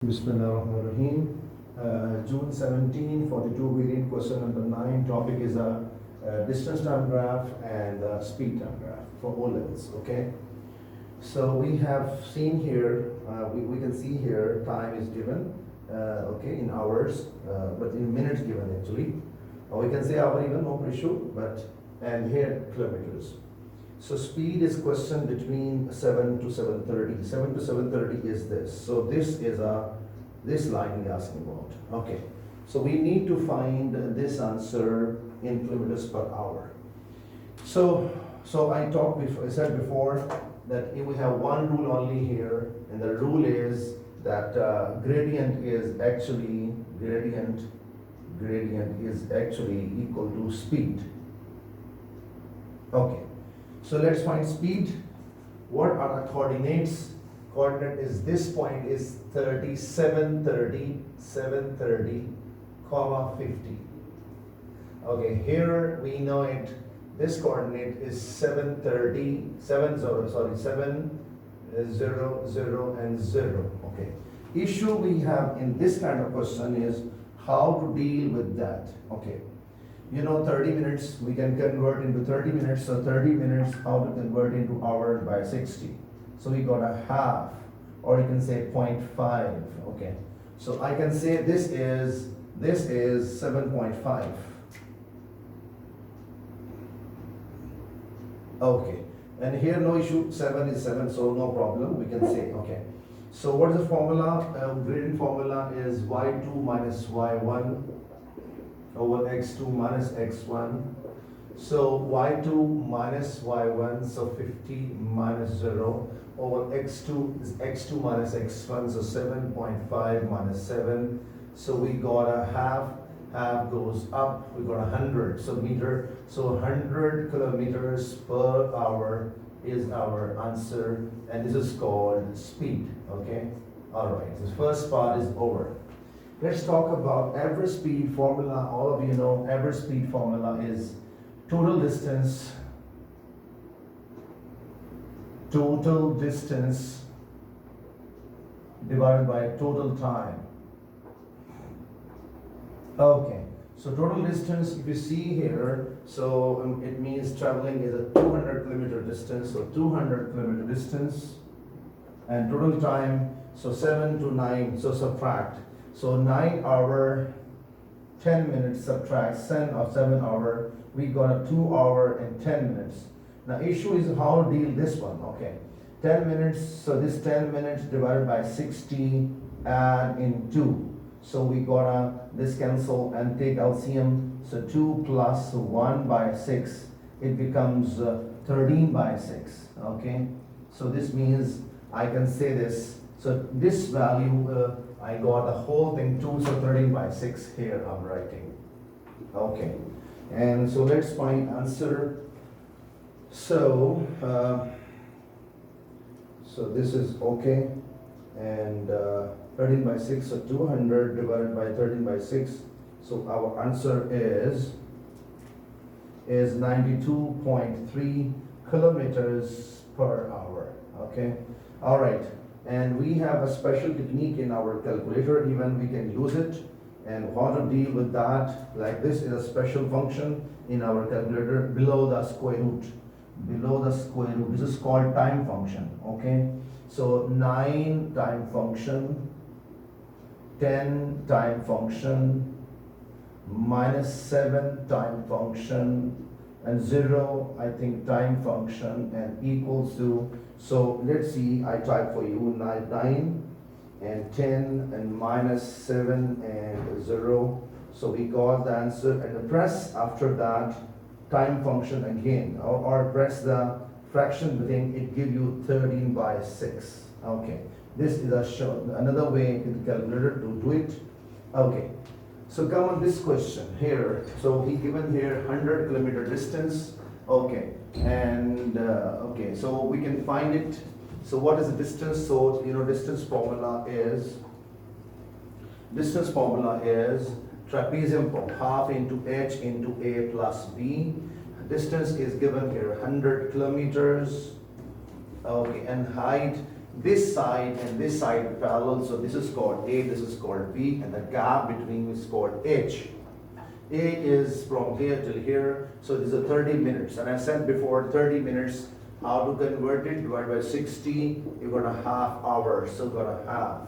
Bismillahirrahmanirrahim. June 17, 42, we read question number 9. Topic is a distance time graph and speed time graph for O levels. Okay. So we have seen here, we can see here time is given, okay, in hours, but in minutes given actually. We can say hour even, no issue, but, and here kilometers. So speed is question between 7 to 7:30. 7 to 7:30 is this. So this is this line we're asking about. Okay. So we need to find this answer in kilometers per hour. So I talked before, I said before that if we have one rule only here, and the rule is that gradient is actually equal to speed. Okay. So let's find speed. What are the coordinates? Coordinate is this point is 730, comma 50. Okay, here we know it. This coordinate is 700 and 0. Okay. Issue we have in this kind of question is how to deal with that. Okay. 30 minutes, we can convert into 30 minutes. So 30 minutes, how to convert into hours by 60. So we got a half, or you can say 0.5. Okay. So I can say this is 7.5. Okay. And here no issue, 7 is 7, so no problem, we can say, okay. So what is the formula? Gradient formula is y2 minus y1 over x2 minus x1. So y2 minus y1, so 50 minus 0 over x2 is x2 minus x1, so 7.5 minus 7. So we got a half goes up, we got 100, so meter, so 100 kilometers per hour is our answer, and this is called speed. Okay, all right, the first part is over. Let's talk about average speed formula. All of you know average speed formula is total distance divided by total time. Okay, so total distance, if you see here, so it means traveling is a 200 kilometer distance, so 200 kilometer distance, and total time, so 7 to 9, so subtract. So 9 hour, 10 minutes subtract 7 hour, we got a 2 hour and 10 minutes. Now issue is how to deal this one, okay. 10 minutes, so this 10 minutes divided by 60 and in 2. So we gotta this cancel and take LCM, so 2 plus 1 by 6, it becomes 13 by 6, okay. So this means I can say this, so this value, I got the whole thing 2, so 13 by 6 here I'm writing. Okay, and so let's find answer. So this is okay, and 13 by 6, so 200 divided by 13 by 6. So our answer is 92.3 kilometers per hour. Okay, all right. And we have a special technique in our calculator, even we can use it. And how to deal with that, like this is a special function in our calculator below the square root. This is called time function, okay? So 9 time function, 10 time function, minus 7 time function, and 0, I think, time function, and equals to, so let's see, I type for you 9 and 10 and minus 7 and 0. So we got the answer, and the press after that time function again, or press the fraction thing, it give you 13 by 6. Okay, this is another way in the calculator to do it. Okay. So come on this question here. So he given here 100 kilometer distance. Okay, and okay, so we can find it. So what is the distance? So distance formula is trapezium form, half into h into a plus b. Distance is given here 100 kilometers. Okay, and height this side and this side parallel, so this is called A, this is called B, and the gap between is called H. A is from here till here, so this is 30 minutes. And I said before, 30 minutes, how to convert it, divide by 60, you got a half hour, so got a half.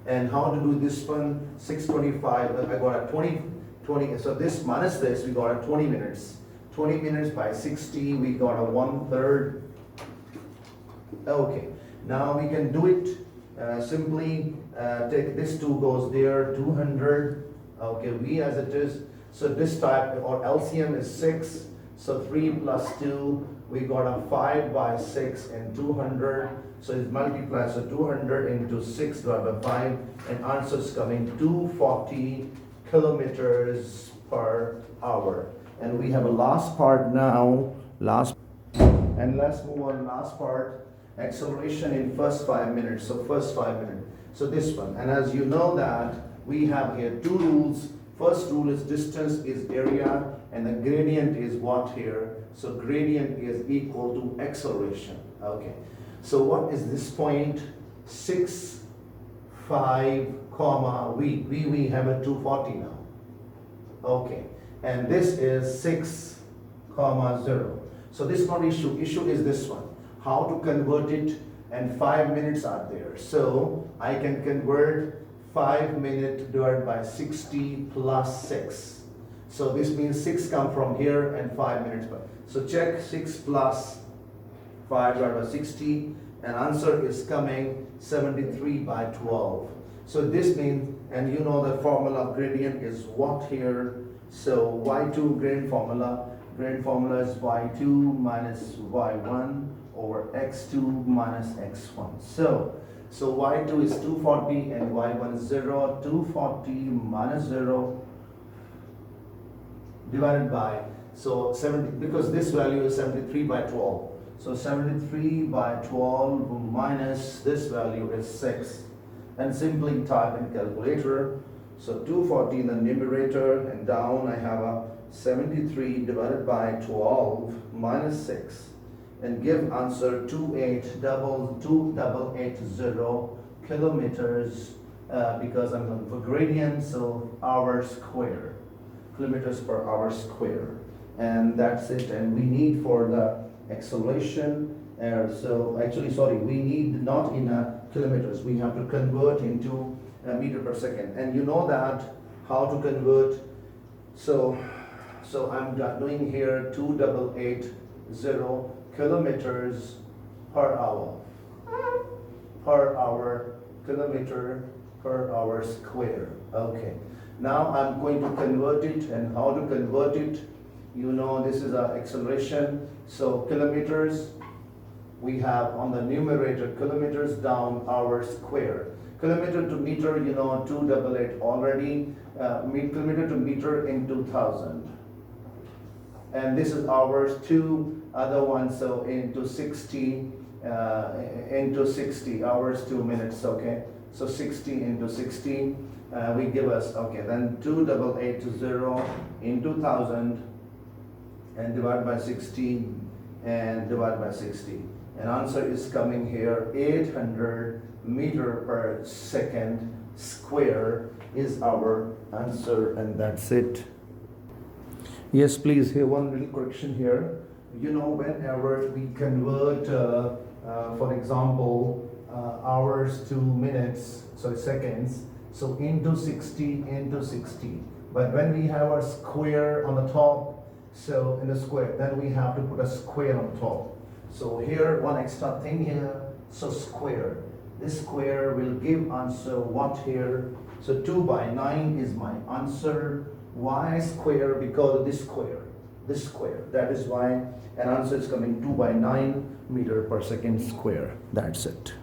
And how to do this one, 625, I got a 20, so this minus this, we got a 20 minutes. 20 minutes by 60, we got a 1/3. Okay, now we can do it simply, take this 2 goes there, 200. Okay, V as it is. So this type, or LCM is 6. So 3 plus 2, we got a 5 by 6 and 200. So it's multiplied, so 200 into 6 divided by 5, and answer is coming 240 kilometers per hour. And we have a last part now, and let's move on, last part, acceleration in first 5 minutes. So first 5 minutes, so this one, and as you know that we have here 2 rules. First rule is distance is area, and the gradient is what here? So gradient is equal to acceleration. Okay, so what is this point? 6, 5, comma, we have a 240 now. Okay, and this is 6, comma, 0. So this is not issue. Issue is this one. How to convert it, and 5 minutes are there. So I can convert 5 minutes divided by 60 plus 6. So this means 6 come from here and 5 minutes. So check 6 plus 5 divided by 60, and answer is coming 73 by 12. So this means, and you know the formula gradient is what here? So y2 gradient formula is y2 minus y1 over x2 minus x1. So y2 is 240 and y1 is 0. 240 minus 0 divided by, so 70, because this value is 73 by 12. So 73 by 12 minus this value is 6. And simply type in calculator. So 240 in the numerator, and down I have a 73 divided by 12 minus 6. And give answer 2880 kilometers, because I'm looking for gradient, so hour square, kilometers per hour square. And that's it. And we need for the acceleration, so actually sorry, we need not in kilometers, we have to convert into meter per second. And you know that how to convert. So I'm doing here 2880 kilometers per hour, kilometer per hour square. Okay, now I'm going to convert it. And how to convert it, you know, this is our acceleration. So kilometers, we have on the numerator kilometers, down hour square. Kilometer to meter, you know, 288 already. Kilometer to meter into 1000. And this is hours, 2 other one, so into 60, hours, 2 minutes. Okay, so 60 into 60, we give us, okay, then 2880 into 1000 and divide by 60 and divide by 60, and answer is coming here 800 meter per second square is our answer. And that's it. Yes, please, here one little correction here. You know, whenever we convert, for example, hours to minutes, so seconds, so into 60, but when we have a square on the top, so in the square, then we have to put a square on top. So here, one extra thing here, so square. This square will give answer what here? So 2 by 9 is my answer. Why square? Because of this square. That is why an answer is coming 2 by 9 meter per second square. That's it.